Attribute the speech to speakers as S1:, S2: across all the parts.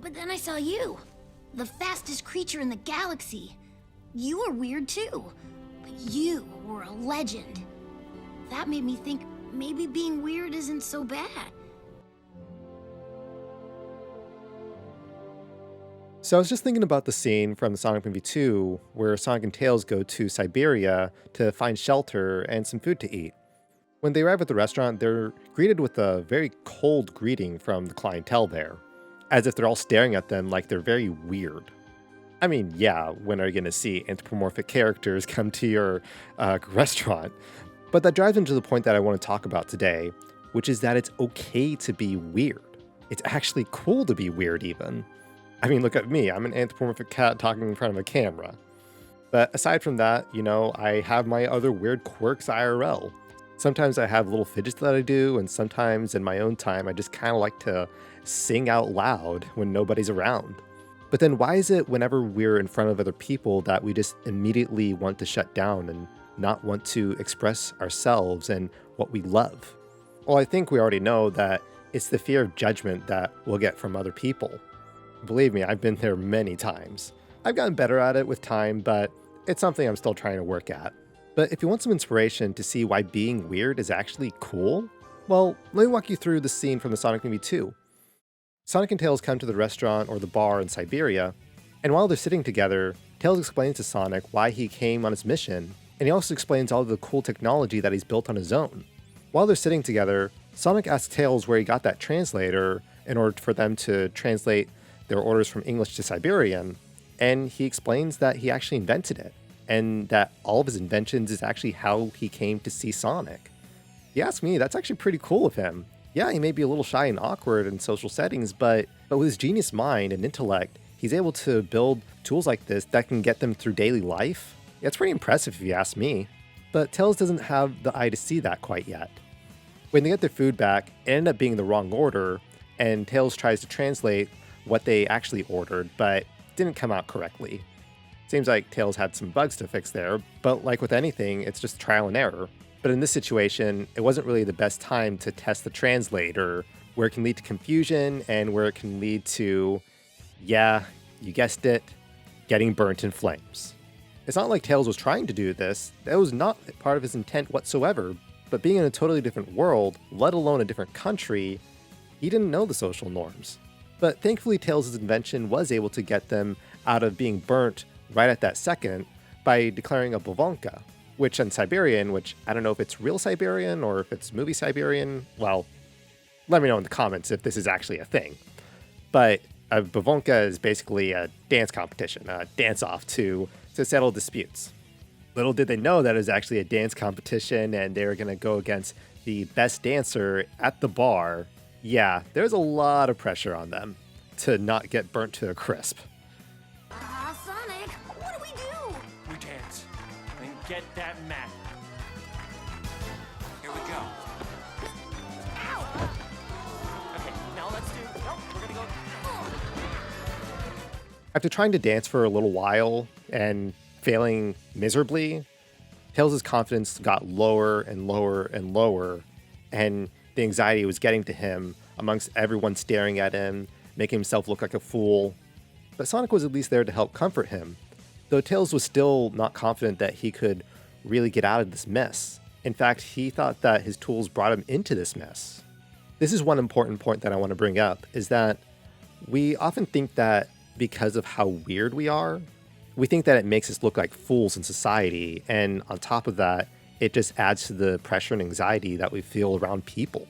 S1: But then I saw you. The fastest creature in the galaxy. You were weird too. But you were a legend. That made me think maybe being weird isn't so bad.
S2: So I was just thinking about the scene from the Sonic movie 2 where Sonic and Tails go to Siberia to find shelter and some food to eat. When they arrive at the restaurant, they're greeted with a very cold greeting from the clientele there, as if they're all staring at them like they're very weird. I mean, yeah, when are you going to see anthropomorphic characters come to your restaurant? But that drives into the point that I want to talk about today, which is that it's okay to be weird. It's actually cool to be weird even. I mean, look at me, I'm an anthropomorphic cat talking in front of a camera. But aside from that, I have my other weird quirks IRL. Sometimes I have little fidgets that I do, and sometimes in my own time, I just kind of like to sing out loud when nobody's around. But then why is it whenever we're in front of other people that we just immediately want to shut down and not want to express ourselves and what we love? Well, I think we already know that it's the fear of judgment that we'll get from other people. Believe me, I've been there many times. I've gotten better at it with time, but it's something I'm still trying to work at. But if you want some inspiration to see why being weird is actually cool, well, let me walk you through the scene from the Sonic movie 2. Sonic and Tails come to the restaurant or the bar in Siberia, and while they're sitting together, Tails explains to Sonic why he came on his mission, and he also explains all of the cool technology that he's built on his own. While they're sitting together, Sonic asks Tails where he got that translator in order for them to translate their orders from English to Siberian, and he explains that he actually invented it, and that all of his inventions is actually how he came to see Sonic. If you ask me, that's actually pretty cool of him. Yeah, he may be a little shy and awkward in social settings, but with his genius mind and intellect, he's able to build tools like this that can get them through daily life. Yeah, it's pretty impressive if you ask me. But Tails doesn't have the eye to see that quite yet. When they get their food back, it ended up being the wrong order, and Tails tries to translate what they actually ordered, but didn't come out correctly. Seems like Tails had some bugs to fix there, but like with anything, it's just trial and error. But in this situation, it wasn't really the best time to test the translator, where it can lead to confusion and where it can lead to, yeah, you guessed it, getting burnt in flames. It's not like Tails was trying to do this, that was not part of his intent whatsoever, but being in a totally different world, let alone a different country, he didn't know the social norms. But thankfully Tails' invention was able to get them out of being burnt right at that second by declaring a bavonka, which in Siberian, which I don't know if it's real Siberian or if it's movie Siberian, well, let me know in the comments if this is actually a thing. But a bavonka is basically a dance competition, a dance-off to settle disputes. Little did they know that it was actually a dance competition and they were going to go against the best dancer at the bar. Yeah, there's a lot of pressure on them to not get burnt to a crisp.
S1: Sonic, what do we do?
S3: We dance and get that mat. Here we go. Ow! Okay, now let's do. Nope, we're gonna go.
S2: After trying to dance for a little while and failing miserably, Tails' confidence got lower and lower and lower, and the anxiety was getting to him amongst everyone staring at him, making himself look like a fool. But Sonic was at least there to help comfort him, though Tails was still not confident that he could really get out of this mess. In fact, he thought that his tools brought him into this mess. This is one important point that I want to bring up, is that we often think that because of how weird we are, we think that it makes us look like fools in society, and on top of that, it just adds to the pressure and anxiety that we feel around people.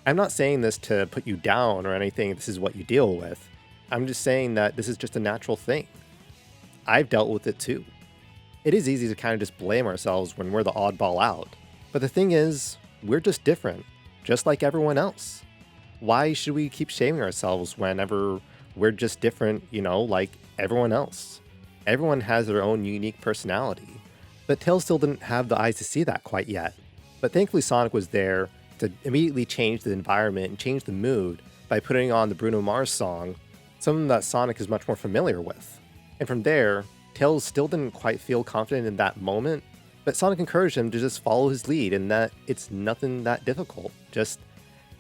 S2: I'm not saying this to put you down or anything, this is what you deal with. I'm just saying that this is just a natural thing. I've dealt with it too. It is easy to kind of just blame ourselves when we're the oddball out. But the thing is, we're just different, just like everyone else. Why should we keep shaming ourselves whenever we're just different, like everyone else? Everyone has their own unique personality. But Tails still didn't have the eyes to see that quite yet. But thankfully Sonic was there to immediately change the environment and change the mood by putting on the Bruno Mars song, something that Sonic is much more familiar with. And from there, Tails still didn't quite feel confident in that moment, but Sonic encouraged him to just follow his lead and that it's nothing that difficult. Just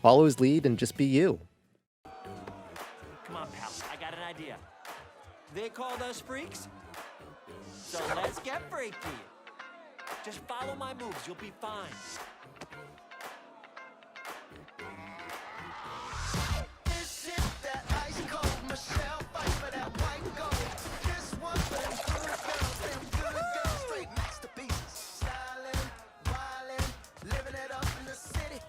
S2: follow his lead and just be you.
S3: Come on, pal. I got an idea. They called us freaks, so let's get freaky. Just follow my moves, you'll be fine.
S4: This is that ice cold Michelle fight for that white gold. This one for them good girls, straight masterpieces. Styling, wildin', living it up in the city.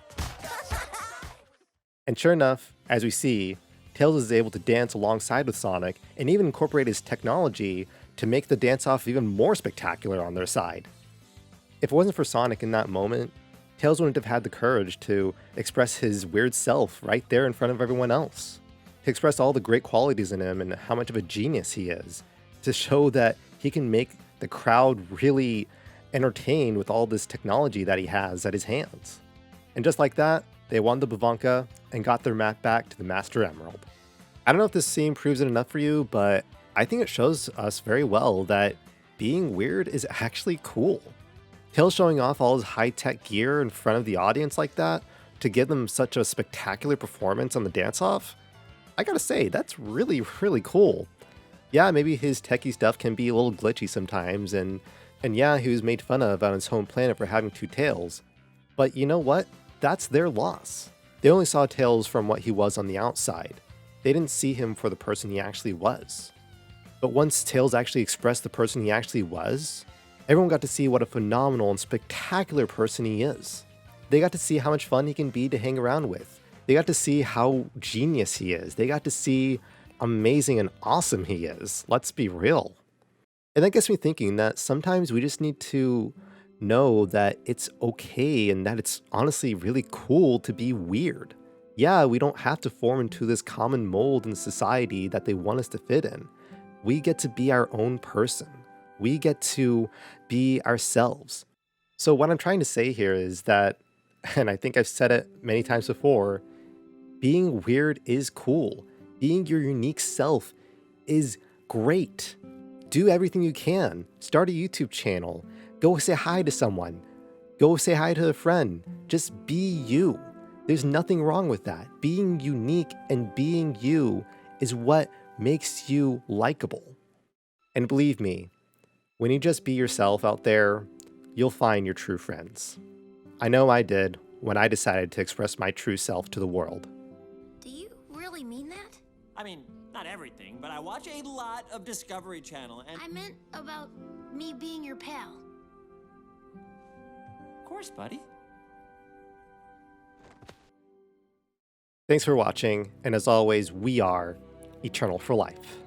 S2: And sure enough, as we see, Tails is able to dance alongside with Sonic and even incorporate his technology to make the dance-off even more spectacular on their side. If it wasn't for Sonic in that moment, Tails wouldn't have had the courage to express his weird self right there in front of everyone else, to express all the great qualities in him and how much of a genius he is, to show that he can make the crowd really entertained with all this technology that he has at his hands. And just like that, they won the Bavonka and got their map back to the Master Emerald. I don't know if this scene proves it enough for you, but I think it shows us very well that being weird is actually cool. Tails showing off all his high-tech gear in front of the audience like that to give them such a spectacular performance on the dance-off, I gotta say, that's really, really cool. Yeah, maybe his techie stuff can be a little glitchy sometimes, and yeah, he was made fun of on his home planet for having two tails. But you know what? That's their loss. They only saw Tails from what he was on the outside. They didn't see him for the person he actually was. But once Tails actually expressed the person he actually was, everyone got to see what a phenomenal and spectacular person he is. They got to see how much fun he can be to hang around with. They got to see how genius he is. They got to see amazing and awesome he is. Let's be real. And that gets me thinking that sometimes we just need to know that it's okay and that it's honestly really cool to be weird. Yeah, we don't have to form into this common mold in society that they want us to fit in. We get to be our own person. We get to be ourselves. So what I'm trying to say here is that, and I think I've said it many times before, being weird is cool. Being your unique self is great. Do everything you can. Start a YouTube channel. Go say hi to someone. Go say hi to a friend. Just be you. There's nothing wrong with that. Being unique and being you is what makes you likable. And believe me, when you just be yourself out there, you'll find your true friends. I know I did when I decided to express my true self to the world.
S1: Do you really mean that?
S3: I mean, not everything, but I watch a lot of Discovery Channel, and
S1: I meant about me being your pal.
S3: of course, buddy.
S2: Thanks for watching, and as always, we are Eternal for Life.